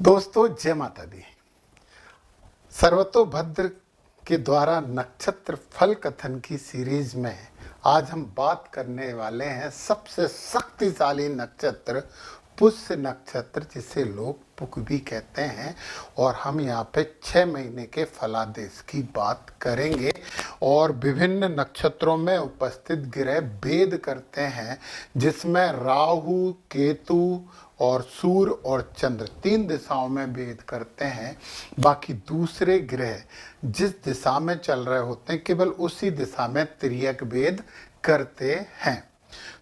दोस्तों जय माता दी। सर्वतोभद्र के द्वारा नक्षत्र फल कथन की सीरीज में आज हम बात करने वाले हैं सबसे शक्तिशाली नक्षत्र पुष्य नक्षत्र, जिसे लोग पुक भी कहते हैं। और हम यहाँ पे 6 महीने के फलादेश की बात करेंगे और विभिन्न नक्षत्रों में उपस्थित ग्रह भेद करते हैं, जिसमें राहु, केतु और सूर्य और चंद्र 3 दिशाओं में भेद करते हैं। बाकी दूसरे ग्रह जिस दिशा में चल रहे होते हैं केवल उसी दिशा में तिर्यक भेद करते हैं।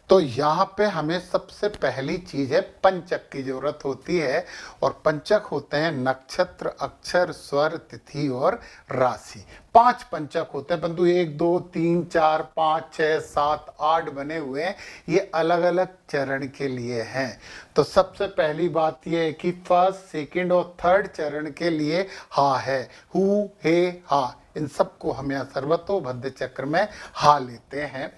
तो यहाँ पे हमें सबसे पहली चीज है पंचक की जरूरत होती है। और पंचक होते हैं नक्षत्र, अक्षर, स्वर, तिथि और राशि। 5 पंचक होते हैं, परंतु 1, 2, 3, 4, 5, 6, 7, 8 बने हुए हैं। ये अलग अलग चरण के लिए हैं। तो सबसे पहली बात यह है कि फर्स्ट, सेकंड और थर्ड चरण के लिए हा है, हु, हे, हा, इन सबको हम यहाँ सर्वतोभद्र चक्र में हा लेते हैं।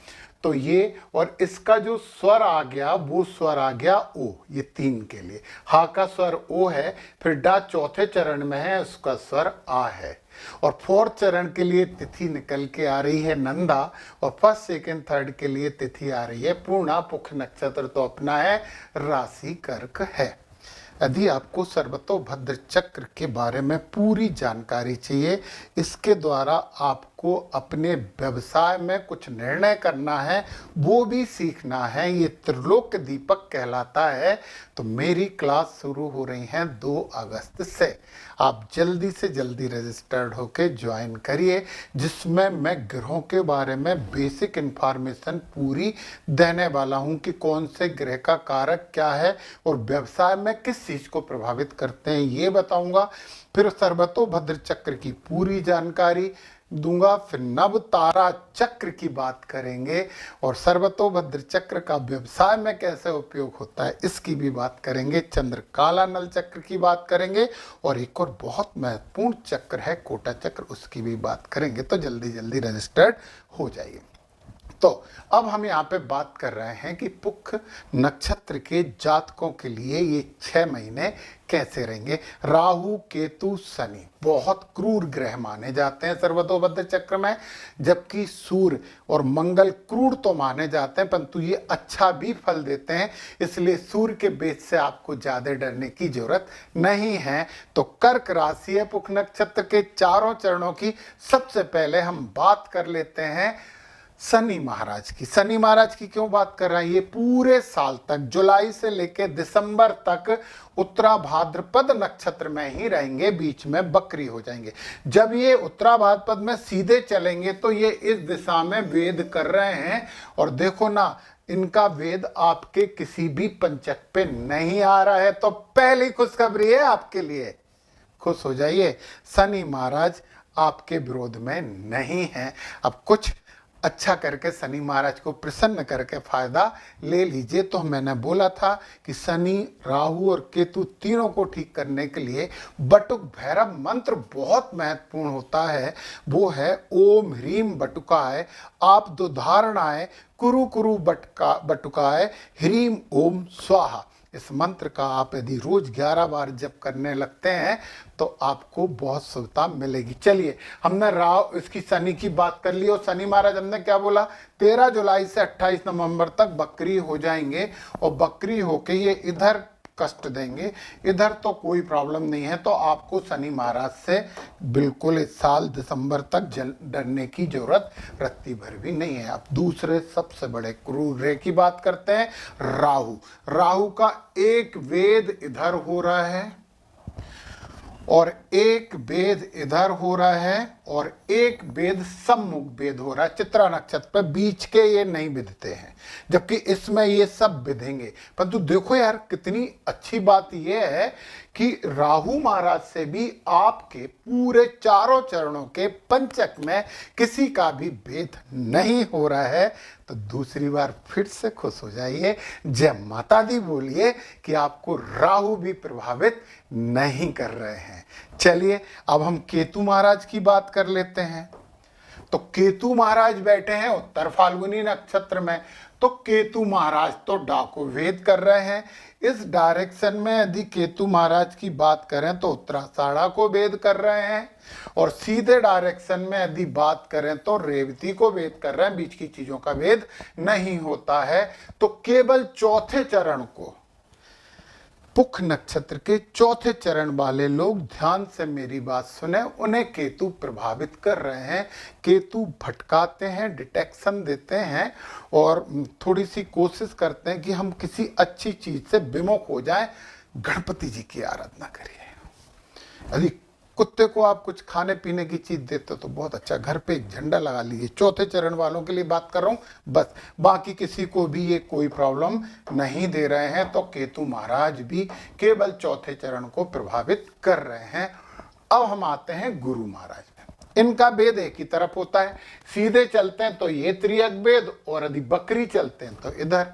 तो ये और इसका जो स्वर आ गया वो स्वर आ गया ओ, ये 3 के लिए हा का स्वर ओ है। फिर डा चौथे चरण में है, उसका स्वर आ है। और 4th चरण के लिए तिथि निकल के आ रही है नंदा। और फर्स्ट, सेकंड, थर्ड के लिए तिथि आ रही है पूर्णा। पुख नक्षत्र तो अपना है, राशि कर्क है। यदि आपको सर्वतोभद्र चक्र के बारे में पूरी जानकारी चाहिए, इसके द्वारा आपको अपने व्यवसाय में कुछ निर्णय करना है, वो भी सीखना है, ये त्रिलोक दीपक कहलाता है। तो मेरी क्लास शुरू हो रही है 2 अगस्त से। आप जल्दी से जल्दी रजिस्टर्ड होके ज्वाइन करिए, जिसमें मैं ग्रहों के बारे में बेसिक इन्फॉर्मेशन पूरी देने वाला हूं कि कौन से ग्रह का कारक क्या है और व्यवसाय में किस चीज को प्रभावित करते हैं ये बताऊंगा। फिर सर्वतोभद्र चक्र की पूरी जानकारी दूंगा। फिर नव तारा चक्र की बात करेंगे और सर्वतोभद्र चक्र का व्यवसाय में कैसे उपयोग होता है इसकी भी बात करेंगे। चंद्रकाला नल चक्र की बात करेंगे और एक और बहुत महत्वपूर्ण चक्र है कोटा चक्र, उसकी भी बात करेंगे। तो जल्दी जल्दी रजिस्टर्ड हो जाइए। तो अब हम यहाँ पे बात कर रहे हैं कि पुख नक्षत्र के जातकों के लिए ये 6 महीने कैसे रहेंगे। राहु, केतु, शनि बहुत क्रूर ग्रह माने जाते हैं सर्वतोभद्र चक्र में, जबकि सूर्य और मंगल क्रूर तो माने जाते हैं, परंतु ये अच्छा भी फल देते हैं। इसलिए सूर्य के बेच से आपको ज्यादा डरने की जरूरत नहीं है। तो कर्क राशि है पुख नक्षत्र के चारों चरणों की। सबसे पहले हम बात कर लेते हैं शनि महाराज की। शनि महाराज की क्यों बात कर रहे हैं, ये पूरे साल तक जुलाई से लेकर दिसंबर तक उत्तरा भाद्रपद नक्षत्र में ही रहेंगे, बीच में बकरी हो जाएंगे। जब ये उत्तरा भाद्रपद में सीधे चलेंगे तो ये इस दिशा में वेद कर रहे हैं। और देखो ना, इनका वेद आपके किसी भी पंचक पे नहीं आ रहा है। तो पहली खुशखबरी है आपके लिए, खुश हो जाइए, शनि महाराज आपके विरोध में नहीं है। अब कुछ अच्छा करके शनि महाराज को प्रसन्न करके फायदा ले लीजिए। तो मैंने बोला था कि शनि, राहु और केतु तीनों को ठीक करने के लिए बटुक भैरव मंत्र बहुत महत्वपूर्ण होता है। वो है ओम ह्रीम बटुकाय आप दुधारणाय कुरु कुरु बटुकाय ह्रीम ओम स्वाहा। इस मंत्र का आप यदि रोज 11 बार जप करने लगते हैं तो आपको बहुत सुविधा मिलेगी। चलिए, हमने इसकी शनि की बात कर ली और शनि महाराज हमने क्या बोला, 13 जुलाई से 28 नवंबर तक बकरी हो जाएंगे। और बकरी होके ये इधर कष्ट देंगे, इधर तो कोई प्रॉब्लम नहीं है। तो आपको शनि महाराज से बिल्कुल इस साल दिसंबर तक डरने की जरूरत रत्ती भर भी नहीं है। अब दूसरे सबसे बड़े क्रूर ग्रह की बात करते हैं, राहु। राहु का एक वेद इधर हो रहा है और एक वेद इधर हो रहा है और एक वेद सम्मुख वेद हो रहा है चित्रा नक्षत्र पर। बीच के ये नहीं विधते हैं, जबकि इसमें ये सब विधेंगे। परंतु देखो यार, कितनी अच्छी बात ये है कि राहु महाराज से भी आपके पूरे चारों चरणों के पंचक में किसी का भी भेद नहीं हो रहा है। तो दूसरी बार फिर से खुश हो जाइए, जय माता दी बोलिए कि आपको राहु भी प्रभावित नहीं कर रहे हैं। चलिए, अब हम केतु महाराज की बात कर लेते हैं। तो केतु महाराज बैठे हैं उत्तर फाल्गुनी नक्षत्र में। तो केतु महाराज तो डाको वेद कर रहे हैं। इस डायरेक्शन में यदि केतु महाराज की बात करें तो उत्तराषाढ़ा को भेद कर रहे हैं, और सीधे डायरेक्शन में यदि बात करें तो रेवती को भेद कर रहे हैं। बीच की चीजों का भेद नहीं होता है। तो केवल चौथे चरण को, पुख नक्षत्र के चौथे चरण वाले लोग ध्यान से मेरी बात सुने, उन्हें केतु प्रभावित कर रहे हैं। केतु भटकाते हैं, डिटेक्शन देते हैं, और थोड़ी सी कोशिश करते हैं कि हम किसी अच्छी चीज से विमुख हो जाएं। गणपति जी की आराधना करिए। यदि कुत्ते को आप कुछ खाने पीने की चीज देते हो तो बहुत अच्छा, घर पे एक झंडा लगा लीजिए। चौथे चरण वालों के लिए बात कर रहा हूं बस, बाकी किसी को भी ये कोई प्रॉब्लम नहीं दे रहे हैं। तो केतु महाराज भी केवल चौथे चरण को प्रभावित कर रहे हैं। अब हम आते हैं गुरु महाराज में। इनका भेद एक ही तरफ होता है। सीधे चलते हैं तो ये त्रियक भेद, और यदि बकरी चलते हैं तो इधर।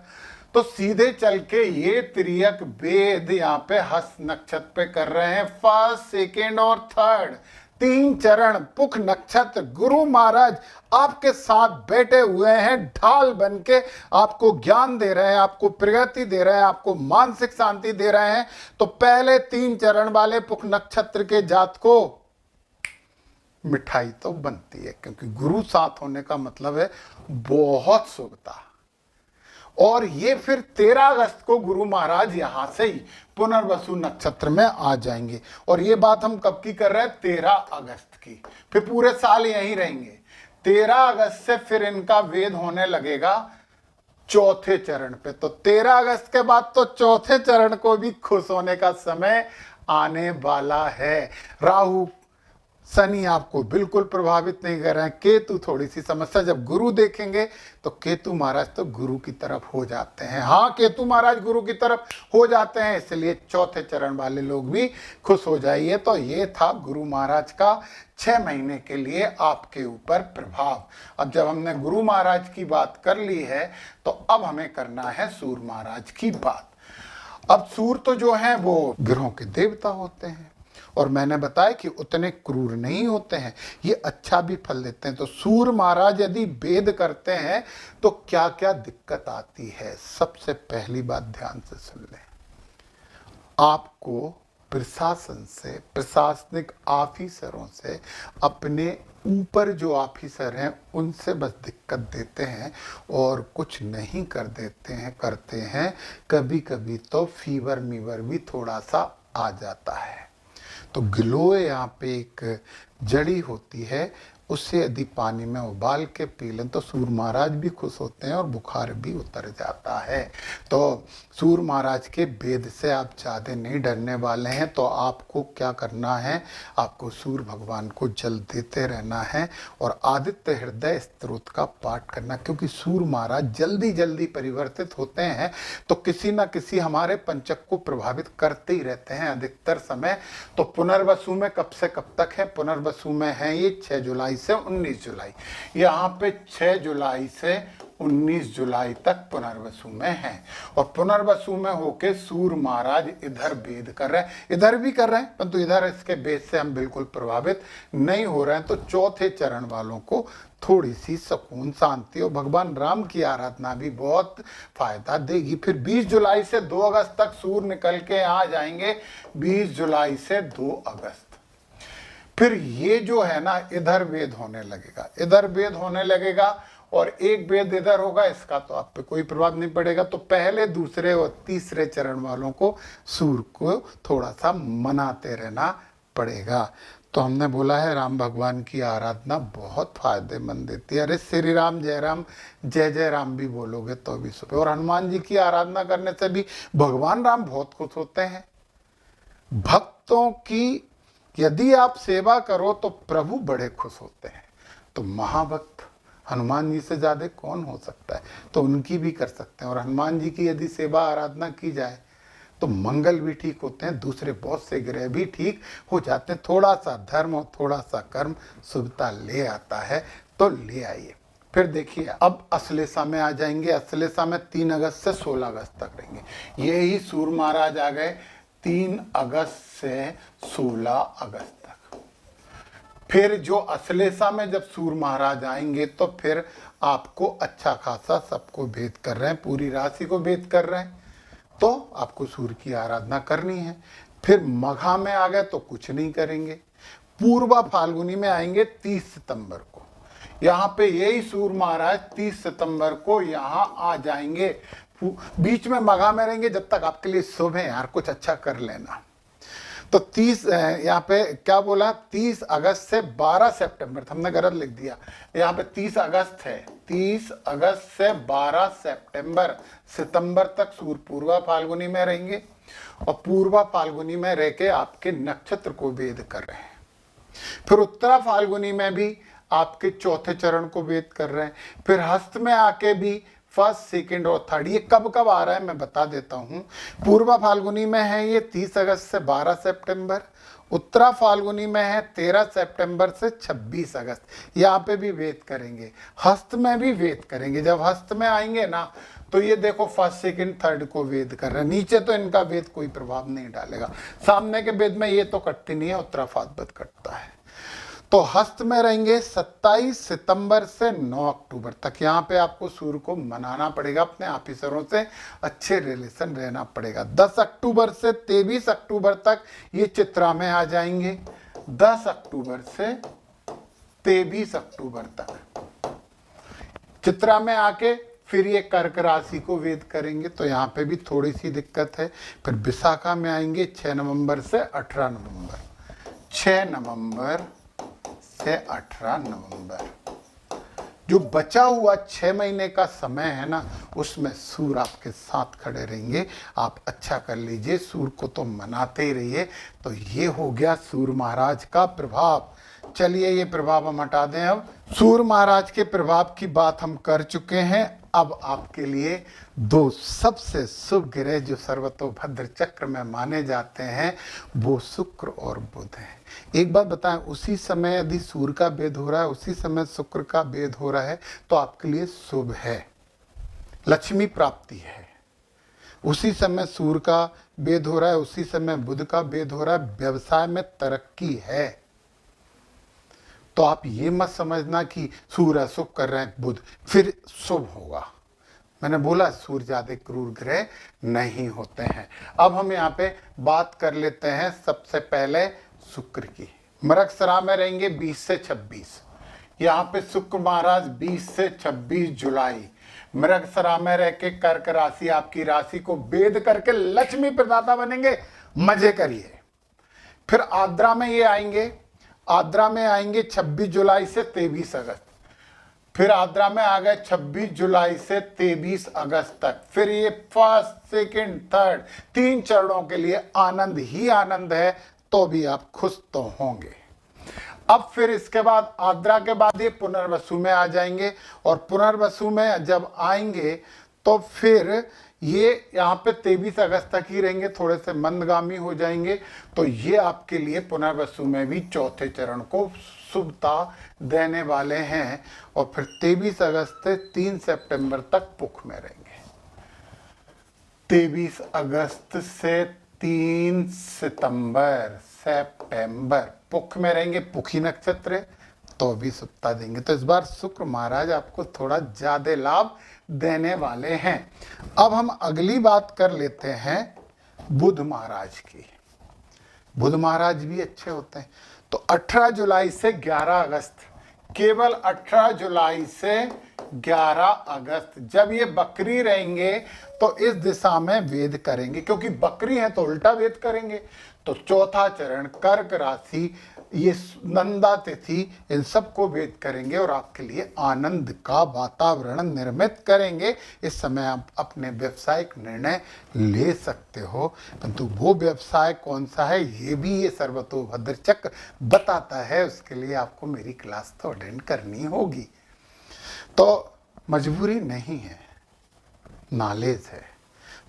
तो सीधे चल के ये त्रियक भेद यहाँ पे हस्त नक्षत्र पे कर रहे हैं। फर्स्ट, सेकेंड और थर्ड, 3 चरण पुख नक्षत्र गुरु महाराज आपके साथ बैठे हुए हैं, ढाल बन के आपको ज्ञान दे रहे हैं, आपको प्रगति दे रहे हैं, आपको मानसिक शांति दे रहे हैं। तो पहले 3 चरण वाले पुख नक्षत्र के जात को मिठाई तो बनती है, क्योंकि गुरु साथ होने का मतलब है बहुत शुभता। और ये फिर 13 अगस्त को गुरु महाराज यहां से ही पुनर्वसु नक्षत्र में आ जाएंगे। और ये बात हम कब की कर रहे हैं? 13 अगस्त की। फिर पूरे साल यहीं रहेंगे। 13 अगस्त से फिर इनका वेद होने लगेगा चौथे चरण पे। तो 13 अगस्त के बाद तो चौथे चरण को भी खुश होने का समय आने वाला है। राहु शनि आपको बिल्कुल प्रभावित नहीं कर रहे हैं। केतु थोड़ी सी समस्या, जब गुरु देखेंगे तो केतु महाराज तो गुरु की तरफ हो जाते हैं। हाँ, केतु महाराज गुरु की तरफ हो जाते हैं, इसलिए चौथे चरण वाले लोग भी खुश हो जाइए। तो ये था गुरु महाराज का 6 महीने के लिए आपके ऊपर प्रभाव। अब जब हमने गुरु महाराज की बात कर ली है तो अब हमें करना है सूर्य महाराज की बात। अब सूर्य तो जो है वो ग्रहों के देवता होते हैं, और मैंने बताया कि उतने क्रूर नहीं होते हैं, ये अच्छा भी फल देते हैं। तो सूर्य महाराज यदि भेद करते हैं तो क्या क्या दिक्कत आती है? सबसे पहली बात ध्यान से सुन लें। आपको प्रशासन से, प्रशासनिक ऑफिसरों से, अपने ऊपर जो ऑफिसर हैं उनसे बस दिक्कत देते हैं और कुछ नहीं करते हैं। कभी कभी तो फीवर भी थोड़ा सा आ जाता है। तो गिलोय यहाँ पे एक जड़ी होती है, उससे यदि पानी में उबाल के पी लें तो सूर्य महाराज भी खुश होते हैं और बुखार भी उतर जाता है। तो सूर्य महाराज के भेद से आप ज़्यादा नहीं डरने वाले हैं। तो आपको क्या करना है? आपको सूर्य भगवान को जल देते रहना है और आदित्य हृदय स्तोत्र का पाठ करना, क्योंकि सूर्य महाराज जल्दी जल्दी परिवर्तित होते हैं तो किसी न किसी हमारे पंचक को प्रभावित करते ही रहते हैं अधिकतर समय। तो पुनर्वसु में कब से कब तक है? पुनर्वसु में है ये 6 जुलाई से 19 जुलाई। यहाँ पे 6 जुलाई से 19 जुलाई तक पुनर्वसु में है, और पुनर्वसु में होके सूर्य महाराज इधर भेद कर रहे हैं, इधर भी कर रहे हैं, परंतु इधर इसके भेद से हम बिल्कुल प्रभावित नहीं हो रहे हैं। तो चौथे चरण वालों को थोड़ी सी सुकून, शांति और भगवान राम की आराधना भी बहुत फायदा देगी। फिर 20 जुलाई से 2 अगस्त तक सूर्य निकल के आ जाएंगे। 20 जुलाई से 2 अगस्त फिर ये जो है ना, इधर भेद होने लगेगा, इधर भेद होने लगेगा, और एक भेद इधर होगा। इसका तो आप पे कोई प्रभाव नहीं पड़ेगा। तो पहले, दूसरे और तीसरे चरण वालों को सूर्य को थोड़ा सा मनाते रहना पड़ेगा। तो हमने बोला है राम भगवान की आराधना बहुत फायदेमंद देती है। अरे श्री राम जय जय राम भी बोलोगे तो भी शुभ। और हनुमान जी की आराधना करने से भी भगवान राम बहुत खुश होते हैं। भक्तों की यदि आप सेवा करो तो प्रभु बड़े खुश होते हैं। तो महाभक्त हनुमान जी से ज्यादा कौन हो सकता है? तो उनकी भी कर सकते हैं। और हनुमान जी की यदि सेवा आराधना की जाए तो मंगल भी ठीक होते हैं, दूसरे बहुत से ग्रह भी ठीक हो जाते हैं। थोड़ा सा धर्म और थोड़ा सा कर्म शुभता ले आता है, तो ले आइए। फिर देखिए, अब अश्लेषा में आ जाएंगे। अश्लेषा में 3 अगस्त से 16 अगस्त तक रहेंगे। ये ही सूर्य महाराज आ गए 3 अगस्त से 16 अगस्त तक। फिर जो अश्लेषा में जब सूर्य महाराज आएंगे तो फिर आपको अच्छा खासा सबको भेद कर रहे हैं, पूरी राशि को भेद कर रहे हैं। तो आपको सूर्य की आराधना करनी है। फिर मघा में आ गए तो कुछ नहीं करेंगे। पूर्वा फाल्गुनी में आएंगे 30 सितंबर को। यहाँ पे यही सूर्य महाराज 30 सितंबर को यहाँ आ जाएंगे। बीच में मघा में रहेंगे जब तक आपके लिए शुभ है यार, कुछ अच्छा कर लेना। तो 30 यहाँ पे क्या बोला, 30 अगस्त से 12 सितंबर, हमने गलत लिख दिया, यहाँ पे 30 अगस्त है। 30 अगस्त से 12 सितंबर तक सूर्य पूर्वा फाल्गुनी में रहेंगे और पूर्वा फाल्गुनी में रह के आपके नक्षत्र को वेद कर रहे हैं। फिर उत्तरा फाल्गुनी में भी आपके चौथे चरण को वेद कर रहे हैं। फिर हस्त में आके भी फर्स्ट, सेकंड और थर्ड। ये कब कब आ रहा है मैं बता देता हूं। पूर्वा फाल्गुनी में है ये 30 अगस्त से 12 सितंबर। उत्तरा फाल्गुनी में है 13 सितंबर से 26 अगस्त। यहाँ पे भी वेद करेंगे। हस्त में भी वेद करेंगे। जब हस्त में आएंगे ना तो ये देखो फर्स्ट, सेकंड, थर्ड को वेद कर रहे हैं। नीचे तो इनका वेद कोई प्रभाव नहीं डालेगा। सामने के वेद में ये तो कटती नहीं है, उत्तराफाद वेद कटता है। तो हस्त में रहेंगे 27 सितंबर से 9 अक्टूबर तक। यहाँ पे आपको सूर्य को मनाना पड़ेगा, अपने ऑफिसरों से अच्छे रिलेशन रहना पड़ेगा। 10 अक्टूबर से 23 अक्टूबर तक ये चित्रा में आ जाएंगे। 10 अक्टूबर से 23 अक्टूबर तक चित्रा में आके फिर ये कर्क राशि को वेद करेंगे। तो यहाँ पे भी थोड़ी सी दिक्कत है। फिर विशाखा में आएंगे 6 नवंबर से 18 नवंबर। 6 नवंबर से 18 नवंबर जो बचा हुआ 6 महीने का समय है ना, उसमें सूर्य आपके साथ खड़े रहेंगे। आप अच्छा कर लीजिए, सूर्य को तो मनाते ही रहिए। तो ये हो गया सूर्य महाराज का प्रभाव। चलिए ये प्रभाव हम हटा दें। अब सूर्य महाराज के प्रभाव की बात हम कर चुके हैं। अब आपके लिए दो सबसे शुभ ग्रह जो सर्वतोभद्र चक्र में माने जाते हैं वो शुक्र और बुध हैं। एक बात बताएं, उसी समय यदि सूर्य का भेद हो रहा है, उसी समय शुक्र का भेद हो रहा है तो आपके लिए शुभ है, लक्ष्मी प्राप्ति है। उसी समय सूर्य का भेद हो रहा है, उसी समय बुध का भेद हो रहा है, व्यवसाय में तरक्की है। तो आप ये मत समझना कि सूर्य अशुभ कर रहे हैं बुध फिर शुभ होगा। मैंने बोला सूर्य ज्यादा क्रूर ग्रह नहीं होते हैं। अब हम यहाँ पे बात कर लेते हैं सबसे पहले शुक्र की। मृगशिरा में रहेंगे 20 से 26। यहाँ पे शुक्र महाराज 20 से 26 जुलाई मृगशिरा में रह के कर्क राशि, आपकी राशि को भेद करके लक्ष्मी प्रदाता बनेंगे। मजे करिए। फिर आद्रा में ये आएंगे। आद्रा में आएंगे 26 जुलाई से 23 अगस्त। फिर आद्रा में आ गए 26 जुलाई से 23 अगस्त तक। फिर ये फर्स्ट, सेकंड, थर्ड 3 चरणों के लिए आनंद ही आनंद है। तो भी आप खुश तो होंगे। अब फिर इसके बाद आद्रा के बाद ये पुनर्वसु में आ जाएंगे और पुनर्वसु में जब आएंगे तो फिर ये यहाँ पे 23 अगस्त तक ही रहेंगे, थोड़े से मंदगामी हो जाएंगे। तो ये आपके लिए पुनर्वसु में भी चौथे चरण को शुभता देने वाले हैं। और फिर 23 अगस्त से 3 सितंबर तक पुख में रहेंगे। 23 अगस्त से 3 सितंबर पुख में रहेंगे। पुखी नक्षत्र है तो भी शुभता देंगे। तो इस बार शुक्र महाराज आपको थोड़ा ज्यादा लाभ देने वाले हैं। अब हम अगली बात कर लेते हैं बुध महाराज की। बुध महाराज भी अच्छे होते हैं। तो 18 जुलाई से 11 अगस्त, केवल 18 जुलाई से 11 अगस्त जब ये बकरी रहेंगे तो इस दिशा में वेद करेंगे, क्योंकि बकरी है तो उल्टा वेद करेंगे। तो चौथा चरण कर्क राशि, ये नंदा तिथि, इन सबको वेद करेंगे और आपके लिए आनंद का वातावरण निर्मित करेंगे। इस समय आप अपने व्यवसायिक निर्णय ले सकते हो, परंतु वो व्यवसाय कौन सा है ये भी ये सर्वतोभद्र चक्र बताता है। उसके लिए आपको मेरी क्लास तो अटेंड करनी होगी। तो मजबूरी नहीं है, नॉलेज है।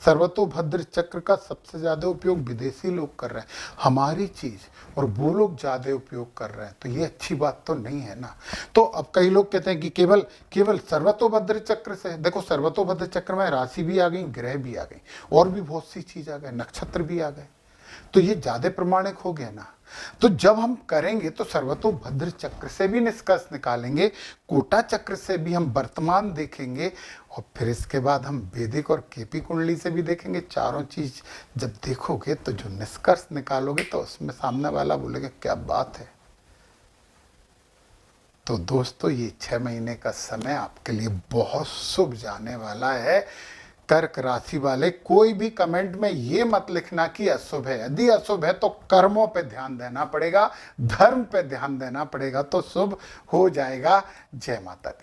सर्वतोभद्र चक्र का सबसे ज्यादा उपयोग विदेशी लोग कर रहे हैं, हमारी चीज, और वो लोग ज्यादा उपयोग कर रहे हैं। तो ये अच्छी बात तो नहीं है ना। तो अब कई लोग कहते हैं कि केवल सर्वतोभद्र चक्र से। देखो सर्वतोभद्र चक्र में राशि भी आ गई, ग्रह भी आ गई, और भी बहुत सी चीज आ गए, नक्षत्र भी आ गए। तो ये ज्यादा प्रमाणिक हो गया ना। तो जब हम करेंगे तो सर्वतोभद्र चक्र से भी निष्कर्ष निकालेंगे, कोटा चक्र से भी हम वर्तमान देखेंगे, और फिर इसके बाद हम वैदिक और केपी कुंडली से भी देखेंगे। चारों चीज जब देखोगे तो जो निष्कर्ष निकालोगे तो उसमें सामने वाला बोलेगा क्या बात है। तो दोस्तों ये 6 महीने का समय आपके लिए बहुत शुभ जाने वाला है। कर्क राशि वाले कोई भी कमेंट में ये मत लिखना कि अशुभ है। यदि अशुभ है तो कर्मों पे ध्यान देना पड़ेगा, धर्म पे ध्यान देना पड़ेगा, तो शुभ हो जाएगा। जय माता दी।